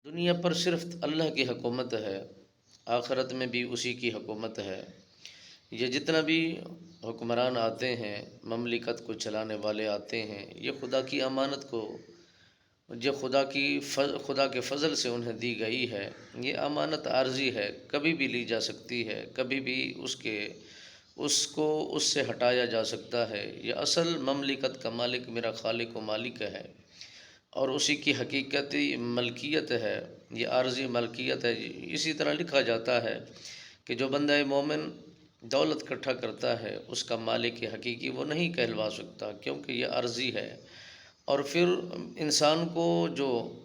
دنیا پر صرف اللہ کی حکومت ہے، آخرت میں بھی اسی کی حکومت ہے۔ یہ جتنا بھی حکمران آتے ہیں، مملکت کو چلانے والے آتے ہیں، یہ خدا کی امانت کو، جو خدا کے فضل سے انہیں دی گئی ہے۔ یہ امانت عارضی ہے، کبھی بھی لی جا سکتی ہے، کبھی بھی اس سے ہٹایا جا سکتا ہے۔ یہ اصل مملکت کا مالک میرا خالق و مالک ہے، اور اسی کی حقیقتی ملکیت ہے، یہ عارضی ملکیت ہے۔ اسی طرح لکھا جاتا ہے کہ جو بندہ مومن دولت اکٹھا کرتا ہے، اس کا مالک حقیقی وہ نہیں کہلوا سکتا، کیونکہ یہ عارضی ہے۔ اور پھر انسان کو جو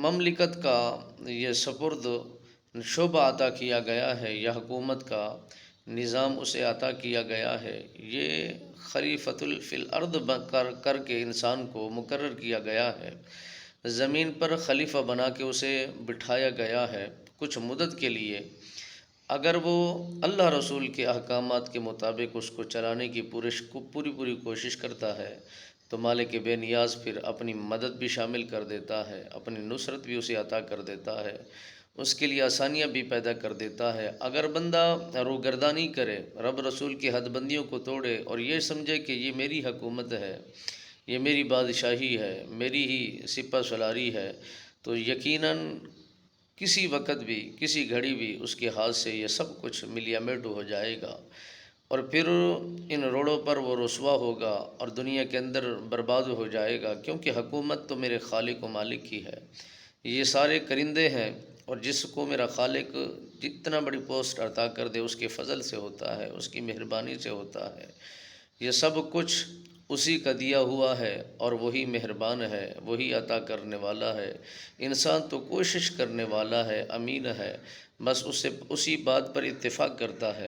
مملکت کا یہ سپرد شعبہ عطا کیا گیا ہے، یا حکومت کا نظام اسے عطا کیا گیا ہے، یہ خلیفۃ فی الارض کر کے انسان کو مقرر کیا گیا ہے، زمین پر خلیفہ بنا کے اسے بٹھایا گیا ہے کچھ مدت کے لیے۔ اگر وہ اللہ رسول کے احکامات کے مطابق اس کو چلانے کی پوری کوشش کرتا ہے، تو مالک بے نیاز پھر اپنی مدد بھی شامل کر دیتا ہے، اپنی نصرت بھی اسے عطا کر دیتا ہے، اس کے لیے آسانیاں بھی پیدا کر دیتا ہے۔ اگر بندہ روگردانی کرے، رب رسول کی حد بندیوں کو توڑے، اور یہ سمجھے کہ یہ میری حکومت ہے، یہ میری بادشاہی ہے، میری ہی سپہ سالاری ہے، تو یقیناً کسی وقت بھی، کسی گھڑی بھی اس کے ہاتھ سے یہ سب کچھ ملیا میٹو ہو جائے گا، اور پھر ان روڑوں پر وہ رسوا ہوگا اور دنیا کے اندر برباد ہو جائے گا، کیونکہ حکومت تو میرے خالق و مالک کی ہے۔ یہ سارے کرندے ہیں، اور جس کو میرا خالق جتنا بڑی پوسٹ عطا کر دے، اس کے فضل سے ہوتا ہے، اس کی مہربانی سے ہوتا ہے۔ یہ سب کچھ اسی کا دیا ہوا ہے، اور وہی مہربان ہے، وہی عطا کرنے والا ہے۔ انسان تو کوشش کرنے والا ہے، امین ہے، بس اسی بات پر اتفاق کرتا ہے۔